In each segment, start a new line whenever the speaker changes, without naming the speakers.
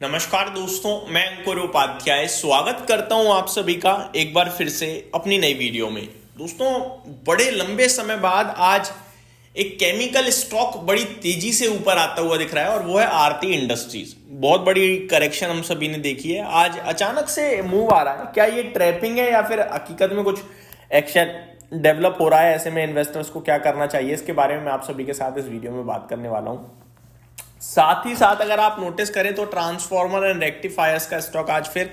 नमस्कार दोस्तों, मैं अंकुर उपाध्याय स्वागत करता हूं आप सभी का एक बार फिर से अपनी नई वीडियो में। दोस्तों, बड़े लंबे समय बाद आज एक केमिकल स्टॉक बड़ी तेजी से ऊपर आता हुआ दिख रहा है और वो है आरती इंडस्ट्रीज। बहुत बड़ी करेक्शन हम सभी ने देखी है, आज अचानक से मूव आ रहा है। क्या ये ट्रैपिंग है या फिर हकीकत में कुछ एक्शन डेवलप हो रहा है? ऐसे में इन्वेस्टर्स को क्या करना चाहिए, इसके बारे में मैं आप सभी के साथ इस वीडियो में बात करने वाला हूं। साथ ही साथ अगर आप नोटिस करें तो ट्रांसफॉर्मर एंड रेक्टिफायर्स का स्टॉक आज फिर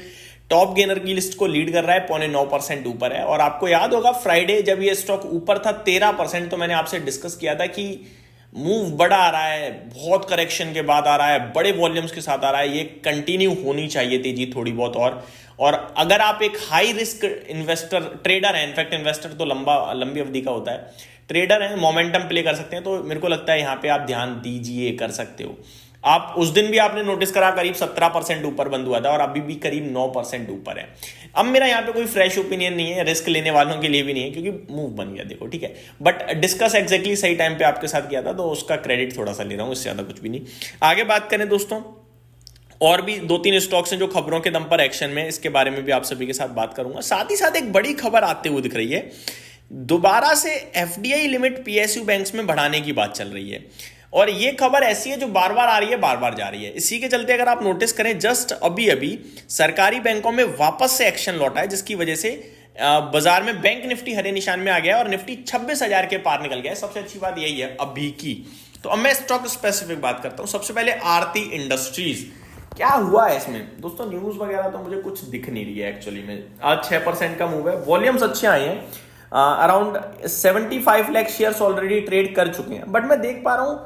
टॉप गेनर की लिस्ट को लीड कर रहा है, 0.9% ऊपर है। और आपको याद होगा फ्राइडे जब ये स्टॉक ऊपर था 13%, तो मैंने आपसे डिस्कस किया था कि मूव बड़ा आ रहा है, बहुत करेक्शन के बाद आ रहा है, बड़े वॉल्यूम्स के साथ आ रहा है, ये कंटिन्यू होनी चाहिए तेजी थोड़ी बहुत। और अगर आप एक हाई रिस्क इन्वेस्टर ट्रेडर है, इनफैक्ट इन्वेस्टर तो लंबी अवधि का होता है, ट्रेडर है, मोमेंटम प्ले कर सकते हैं, तो मेरे को लगता है यहां पे आप ध्यान दीजिए, कर सकते हो आप। उस दिन भी आपने नोटिस करा करीब 17% ऊपर बंद हुआ था और अभी भी करीब 9% ऊपर है। अब मेरा यहाँ पे कोई फ्रेश ओपिनियन नहीं है, रिस्क लेने वालों के लिए भी नहीं है, क्योंकि मूव बन गया देखो, ठीक है। बट डिस्कस एग्जैक्टली सही टाइम पे आपके साथ किया था, तो उसका क्रेडिट थोड़ा सा ले रहा हूं, इससे ज्यादा कुछ भी नहीं। आगे बात करें दोस्तों, और भी 2-3 स्टॉक्स हैं जो खबरों के दम पर एक्शन में, इसके बारे में भी आप सभी के साथ बात करूंगा। साथ ही साथ एक बड़ी खबर आते हुए दिख रही है, दोबारा से एफडीआई लिमिट पीएसयू बैंक्स में बढ़ाने की बात चल रही है। और ये खबर ऐसी है जो बार बार आ रही है, बार बार जा रही है। इसी के चलते अगर आप नोटिस करें, जस्ट अभी अभी सरकारी बैंकों में वापस से एक्शन लौटा है, जिसकी वजह से बाजार में बैंक निफ्टी हरे निशान में आ गया और निफ्टी 26,000 के पार निकल गया है। सबसे अच्छी बात यही है अभी की। तो अब मैं स्टॉक स्पेसिफिक बात करता हूं। सबसे पहले आरती इंडस्ट्रीज, क्या हुआ है इसमें दोस्तों? न्यूज वगैरह तो मुझे कुछ दिख नहीं रही है एक्चुअली में। आज 6% का मूव है, वॉल्यूम्स अच्छे आए हैं, around 75 lakh shares already trade कर चुके हैं। बट मैं देख पा रहा हूं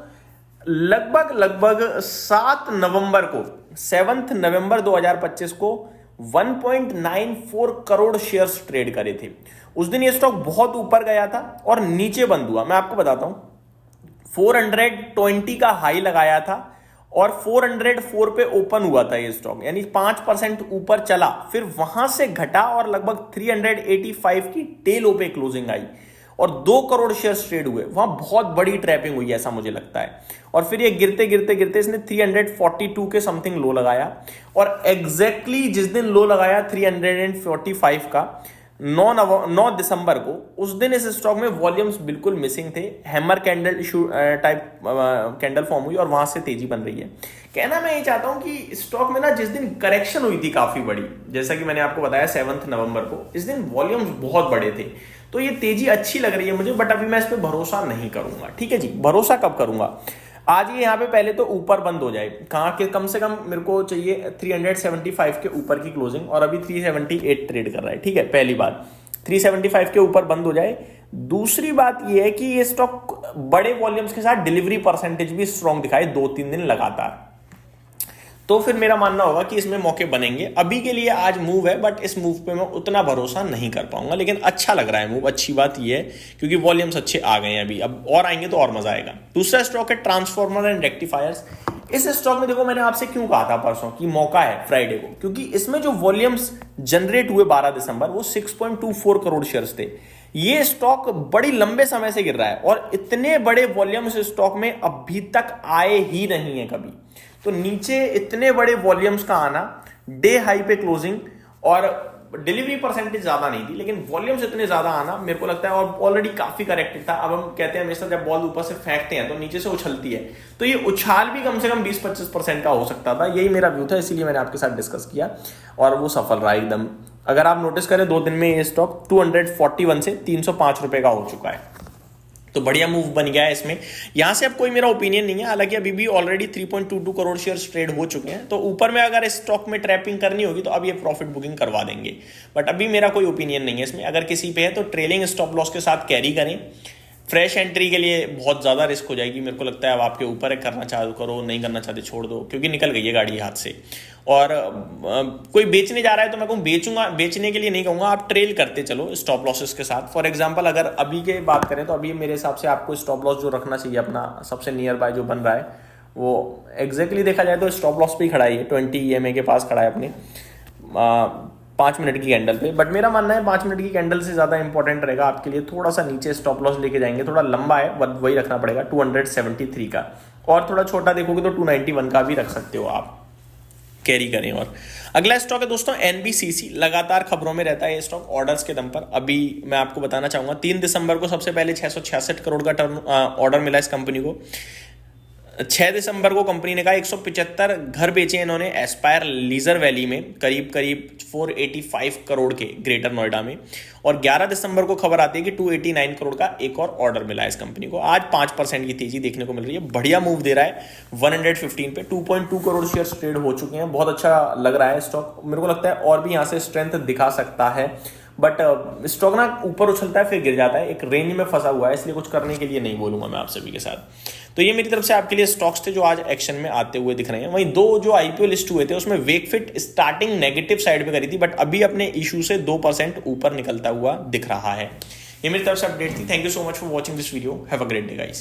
लगभग 7 नवंबर 2025 को 1.94 करोड़ शेयर्स ट्रेड करे थे। उस दिन ये स्टॉक बहुत ऊपर गया था और नीचे बंद हुआ। मैं आपको बताता हूं, 420 का हाई लगाया था और 404 पे ओपन हुआ था ये स्टॉक, यानी 5% ऊपर चला, फिर वहां से घटा और लगभग 385 की टेल पे क्लोजिंग आई और 2 करोड़ शेयर्स ट्रेड हुए। वहां बहुत बड़ी ट्रैपिंग हुई, ऐसा मुझे लगता है। और फिर ये गिरते इसने 342 के समथिंग लो लगाया और एग्जैक्टली जिस दिन लो लगाया 345 का 9 दिसंबर को, उस दिन इस स्टॉक में वॉल्यूम्स बिल्कुल मिसिंग थे। Hammer candle type candle form हुई और वहां से तेजी बन रही है। कहना मैं ये चाहता हूं कि स्टॉक में ना जिस दिन करेक्शन हुई थी काफी बड़ी, जैसा कि मैंने आपको बताया 7 नवंबर को, इस दिन वॉल्यूम्स बहुत बड़े थे, तो ये तेजी अच्छी लग रही है मुझे। बट अभी मैं इस पर भरोसा नहीं करूंगा, ठीक है जी। भरोसा कब करूंगा? आज ये यहाँ पे पहले तो ऊपर बंद हो जाए, कहाँ के कम से कम मेरे को चाहिए 375 के ऊपर की क्लोजिंग, और अभी 378 ट्रेड कर रहा है, ठीक है। पहली बात 375 के ऊपर बंद हो जाए। दूसरी बात ये है कि ये स्टॉक बड़े वॉल्यूम्स के साथ डिलीवरी परसेंटेज भी स्ट्रॉन्ग दिखाए 2-3 दिन लगातार, तो फिर मेरा मानना होगा कि इसमें मौके बनेंगे। अभी के लिए आज मूव है, बट इस मूव पे मैं उतना भरोसा नहीं कर पाऊंगा, लेकिन अच्छा लग रहा है मूव। अच्छी बात ये है क्योंकि वॉल्यूम्स अच्छे आ गए हैं अभी, अब और आएंगे तो और मजा आएगा। दूसरा स्टॉक है ट्रांसफॉर्मर एंड रेक्टिफायर्स। इस स्टॉक में देखो, मैंने आपसे क्यों कहा था परसों कि मौका है फ्राइडे को, क्योंकि इसमें जो वॉल्यूम्स जनरेट हुए 12 दिसंबर, वो 6.24 करोड़ शेयर्स थे। ये स्टॉक बड़ी लंबे समय से गिर रहा है और इतने बड़े वॉल्यूम्स स्टॉक में अभी तक आए ही नहीं है कभी। तो नीचे इतने बड़े वॉल्यूम्स का आना, डे हाई पे क्लोजिंग, और डिलीवरी परसेंटेज ज्यादा नहीं थी लेकिन वॉल्यूम्स इतने ज्यादा आना, मेरे को लगता है, और ऑलरेडी काफी करेक्टेड था। अब हम कहते हैं हमेशा जब बॉल ऊपर से फेंकते हैं तो नीचे से उछलती है, तो ये उछाल भी कम से कम 20-25% का हो सकता था। यही मेरा व्यू था, इसीलिए मैंने आपके साथ डिस्कस किया और वो सफल रहा एकदम। अगर आप नोटिस करें 2 दिन में ये स्टॉक 241 से 305 रुपए का हो चुका है, तो बढ़िया मूव बन गया है इसमें। यहां से अब कोई मेरा ओपिनियन नहीं है, हालांकि अभी भी ऑलरेडी 3.22 करोड़ शेयर्स ट्रेड हो चुके हैं, तो ऊपर में अगर स्टॉक में ट्रैपिंग करनी होगी तो अब ये प्रॉफिट बुकिंग करवा देंगे। बट अभी मेरा कोई ओपिनियन नहीं है इसमें। अगर किसी पे है तो ट्रेलिंग स्टॉप लॉस के साथ कैरी करें। फ्रेश एंट्री के लिए बहुत ज़्यादा रिस्क हो जाएगी, मेरे को लगता है। अब आपके ऊपर है, करना चाहो करो, नहीं करना चाहते छोड़ दो, क्योंकि निकल गई है गाड़ी हाथ से। और कोई बेचने जा रहा है तो मैं कहूँ बेचूंगा, बेचने के लिए नहीं कहूँगा, आप ट्रेल करते चलो स्टॉप लॉसेस के साथ। फॉर एग्जांपल अगर अभी के बात करें तो अभी मेरे हिसाब से आपको स्टॉप लॉस जो रखना चाहिए अपना, सबसे नियर बाय जो बन रहा है, वो एग्जैक्टली देखा जाए तो स्टॉप लॉस पे ही खड़ा है, 20 EMA के पास खड़ा है अपने 5 मिनट की कैंडल पे। बट मेरा मानना है 5 मिनट की कैंडल से ज़्यादा इंपॉर्टेंट रहेगा आपके लिए थोड़ा सा नीचे स्टॉप लॉस लेके जाएंगे, थोड़ा लंबा है वही रखना पड़ेगा 273 का, और थोड़ा छोटा देखोगे तो 291 का भी रख सकते हो आप। कैरी करें। और अगला स्टॉक है दोस्तों एनबीसीसी, लगातार खबरों में रहता है ये स्टॉक ऑर्डर्स के दम पर। अभी मैं आपको बताना चाहूंगा 3 दिसंबर को सबसे पहले 666 करोड़ का टर्न ऑर्डर मिला इस कंपनी को। 6 दिसंबर को कंपनी ने कहा 175 घर बेचे इन्होंने एस्पायर लीजर वैली में, करीब करीब 485 करोड़ के ग्रेटर नोएडा में। और 11 दिसंबर को खबर आती है कि 289 करोड़ का एक और ऑर्डर मिला है इस कंपनी को। आज 5% की तेजी देखने को मिल रही है, बढ़िया मूव दे रहा है 115 पे। 2.2 करोड़ शेयर ट्रेड हो चुके हैं, बहुत अच्छा लग रहा है स्टॉक। मेरे को लगता है और भी यहाँ से स्ट्रेंथ दिखा सकता है, बट स्टॉक ना ऊपर उछलता है फिर गिर जाता है, एक रेंज में फंसा हुआ है, इसलिए कुछ करने के लिए नहीं बोलूंगा मैं आप सभी के साथ। तो ये मेरी तरफ से आपके लिए स्टॉक्स थे जो आज एक्शन में आते हुए दिख रहे हैं। वहीं 2 जो आईपीओ लिस्ट हुए थे उसमें वेकफिट स्टार्टिंग नेगेटिव साइड पे करी थी, बट अभी अपने इशू से 2% ऊपर निकलता हुआ दिख रहा है। ये मेरी तरफ से अपडेट थी। Thank you so much for watching this video. Have a great day guys.